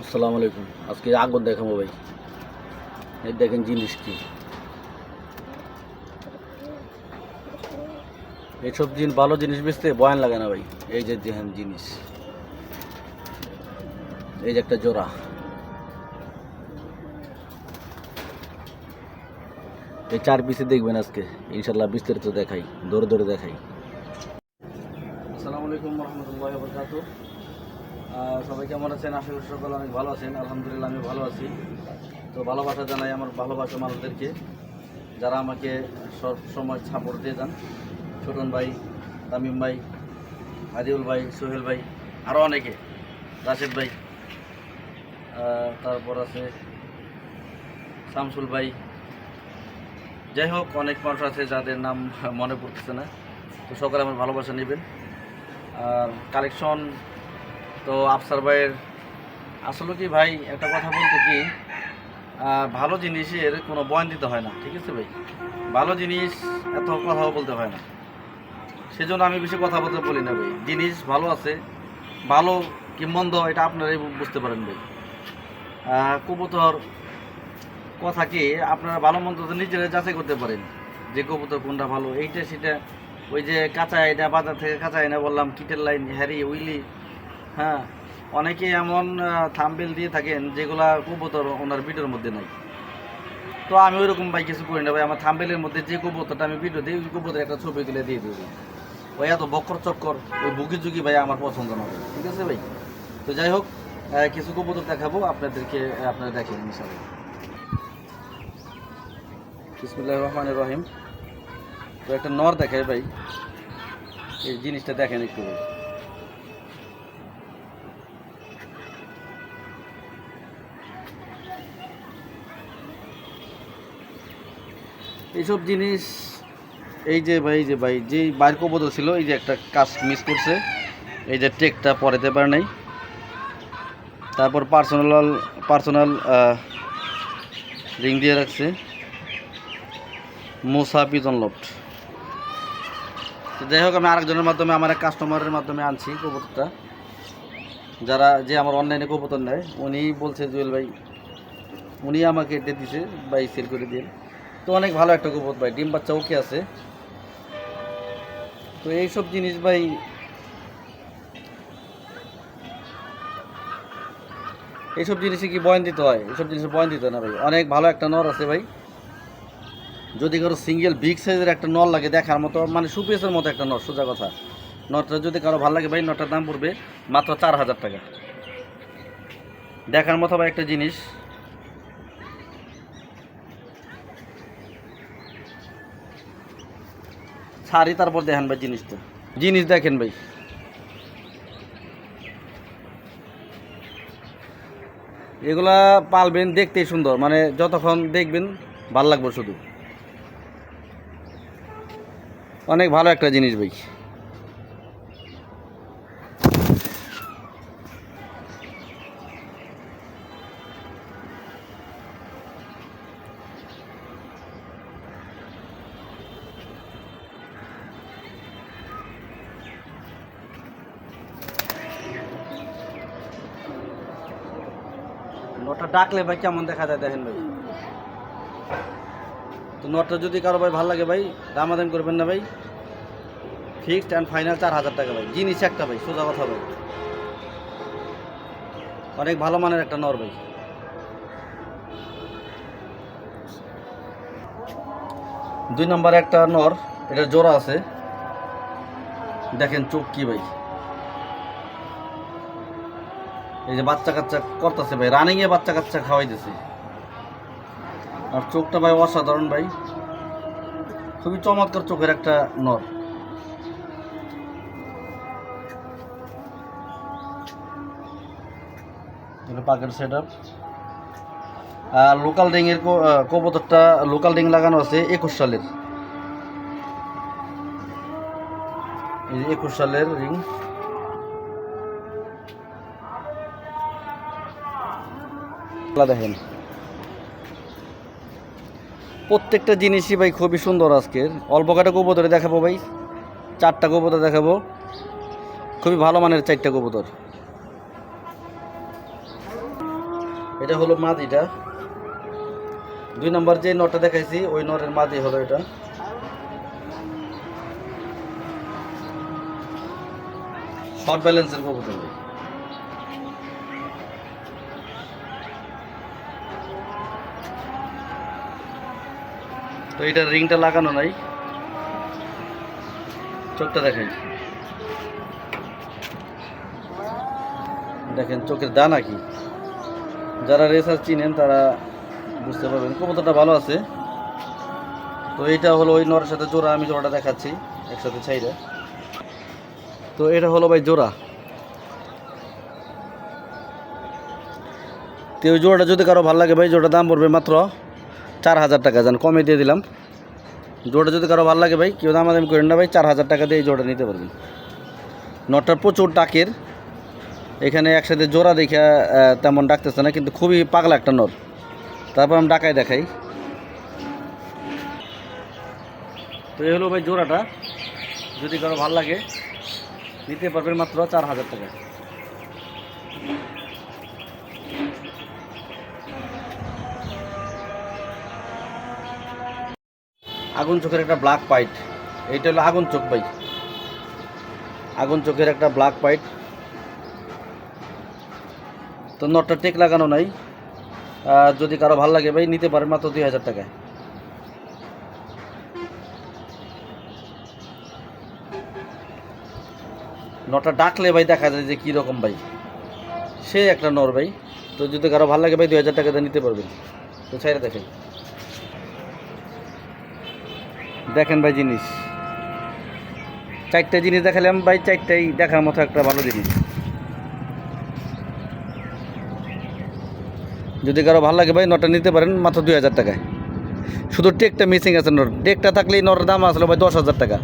আসসালামু আলাইকুম। আজকে আগুন দেখাবো ভাই। এই দেখেন জিনিস কি, এইসব ভালো জিনিস বেচতে বয়ান লাগে না ভাই। এই যে দেখেন জিনিস, এই যে একটা জোড়া, এই 4 পিসে দেখবেন আজকে ইনশাল্লাহ বিস্তারিত দেখাই, ধরে ধরে দেখাই। আসসালামু আলাইকুম রহমতুল্লাহি ওয়া বারাকাতুহু। সবাই কেমন আছেন? আশা করি সকলে অনেক ভালো আছেন। আলহামদুলিল্লাহ আমি ভালো আছি। তো ভালোবাসা জানাই আমার ভালোবাসা মানুষদেরকে, যারা আমাকে সব সময় সাপোর্ট দিয়ে যান। ছোটন ভাই, তামিম ভাই, আদিউল ভাই, সোহেল ভাই, আরও অনেকে, রাশেদ ভাই, তারপর আছে শামসুল ভাই। যাই হোক, অনেক মানুষ আছে যাদের নাম মনে পড়তেছে না। তো সকলে আমার ভালোবাসা নেবেন। আর কালেকশন তো আফসার ভাইয়ের, আসলে কি ভাই একটা কথা বলতে কি, ভালো জিনিসের কোনো বয়ান দিতে হয় না, ঠিক আছে ভাই। ভালো জিনিস এত কথাও বলতে হয় না, সেজন্য আমি বেশি কথা বলতে বলি না ভাই। জিনিস ভালো আছে, ভালো কি মন্দ এটা আপনারাই বুঝতে পারেন ভাই। কবুতর কথা কি, আপনারা ভালো মন্দ তো নিজেরা যাচাই করতে পারেন যে কবুতর কোনটা ভালো, এইটা সেটা। ওই যে কাঁচা আইনা, বাজার থেকে কাঁচা আইনা বললাম, কিটের লাইন, হ্যারি, উইলি, হ্যাঁ, অনেকে এমন থাম্বনেল দিয়ে থাকেন যেগুলা কবুতর ওনার ভিডিওর মধ্যে নাই। তো আমি ওইরকম ভাই কিছু করি না ভাই। আমার থাম্বনেলের মধ্যে যে কবুতরটা আমি ভিডিও দিই, ওই কবুতর একটা ছবি তুলে দিয়ে দিই। ওই এত বক্কর চক্কর, ওই বুকি জুকি ভাই আমার পছন্দ না ভাই, ঠিক আছে ভাই। তো যাই হোক, কিছু কবুতর দেখাবো আপনাদেরকে, আপনারা দেখেন ইনশাআল্লাহ। বিসমিল্লাহির রহমানির রহিম। তো একটা নর দেখায় ভাই, এই জিনিসটা দেখেন একটু ভাই। এইসব জিনিস, এই যে ভাই, যে বাইর কবুতর ছিল, এই যে একটা কাজ মিস করছে, এই যে টেকটা পরাতে পারে নাই। তারপর পার্সোনাল রিং দিয়ে রাখছে, মুসা পিজন লফট। যাই হোক, আমি আরেকজনের মাধ্যমে, আমার এক কাস্টমারের মাধ্যমে আনছি কবুতরটা। যে আমার অনলাইনে কবুতর নেয়, উনি বলছে জুয়েল ভাই, উনি আমাকে এটা দিছে ভাই, সেল করে দিন। তো অনেক ভালো একটা কবুতর ভাই, ডিম বাচ্চা ওকে আছে। তো এইসব জিনিস ভাই, এইসব জিনিসে কি বয়ান দিতে হয়? এইসব জিনিসে বয়ান দিতে হয় না ভাই। অনেক ভালো একটা নর আছে ভাই। যদি কারো সিঙ্গেল বিগ সাইজের একটা নর লাগে দেখার মতো, মানে সুপিসের মতো একটা নর, সোজা কথা, নটটা যদি কারো ভালো লাগে ভাই, নটটার দাম পড়বে মাত্র 4000 টাকা। দেখার মতো ভাই একটা জিনিস। ছাড়ি, তারপর দেখেন ভাই জিনিসটা, জিনিস দেখেন ভাই। এগুলা পালবেন, দেখতেই সুন্দর, মানে যতক্ষণ দেখবেন ভাল লাগবে শুধু। অনেক ভালো একটা জিনিস ভাই। নটটা ডাকলে ভাই কেমন দেখা যায় দেখেন ভাই। তো নটটা যদি কারো ভাই ভালো লাগে ভাই, দামাদাম করবেন না ভাই, ফিক্সড অ্যান্ড ফাইনাল 4000 টাকা ভাই। জিনিস একটা ভাই, সোজা কথা ভাই, অনেক ভালো মানের একটা নর ভাই। 2 নম্বরে একটা নর, এটা জোড়া আছে, দেখেন চোখ কি ভাই। এই যে বাচ্চা কাচ্চা করতেছে ভাই, রানিংয়ে বাচ্চা কাচ্চা খাওয়াইতেছে। আর চোখটা ভাই অসাধারণ ভাই, খুবই চমৎকার চোখের একটা নর। পাকের সেট আপ। আর লোকাল রিংয়ের কবুতরটা, লোকাল রিং লাগানো আছে 21 সালের, এই যে 21 সালের রিং। দেখেন প্রত্যেকটা জিনিসই ভাই খুবই সুন্দর। আজকের অল্প কটা কবুতরে দেখাবো ভাই, 4টা কবুতর দেখাবো, খুবই ভালো মানের 4টা কবুতর। এটা হলো মাদিটা। 2 নম্বর যে নটটা দেখাইছি ওই নরের মাদি হলো এটা। শর্ট ব্যালেন্সের কবুতর ভাই। তো এটার রিংটা লাগানো নাই, চোখটা দেখাই, দেখেন চোখের দানা কি। যারা রেসার চিনেন তারা বুঝতে পারবেন। কবুতরটা ভালো আছে। তো এইটা হলো ওই নরের সাথে জোড়া, আমি জোড়াটা দেখাচ্ছি একসাথে ছাইরা। তো এটা হলো ভাই জোড়া। তো ওই জোড়াটা যদি কারো ভালো লাগে ভাই, জোড়ার দাম পড়বে মাত্র 4000 টাকা। যান কমে দিয়ে দিলাম। জোড়া যদি কারো ভালো লাগে ভাই, কেউ দামাদামি করেন না ভাই, 4000 টাকা দিয়ে এই জোড়া নিতে পারবেন। নটটার প্রচুর ডাকের, এখানে একসাথে জোড়া দেখে তেমন ডাকতেছে না, কিন্তু খুবই পাগলা একটা নর। তারপর আমি ডাকায় দেখাই। তো এই হলো ভাই জোড়াটা, যদি কারো ভালো লাগে নিতে পারবেন মাত্র 4000 টাকা। আগুন চোখের একটা ব্ল্যাক পাইট, এইটা হলো আগুন চোখ ভাই, আগুন চোখের একটা ব্ল্যাক পাইট। তো নটটা টেক লাগানো নাই, যদি কারো ভালো লাগে ভাই নিতে পারেন মাত্র 2000 টাকায়। নটটা ডাকলে ভাই দেখা যায় যে কীরকম ভাই, সে একটা নর ভাই। তো যদি কারো ভালো লাগে ভাই 2000 টাকা দিয়ে নিতে পারবেন। তো ছাইরা দেখেন, দেখেন ভাই জিনিস, 4টা জিনিস দেখালাম ভাই, 4টাই দেখার মতো একটা ভালো জিনিস। যদি কারো ভালো লাগে ভাই নটটা নিতে পারেন মাত্র 2000 টাকায়। শুধু টেকটা মিসিং আছে, নর টেকটা থাকলেই নরের দাম আসলে ভাই 10,000 টাকা।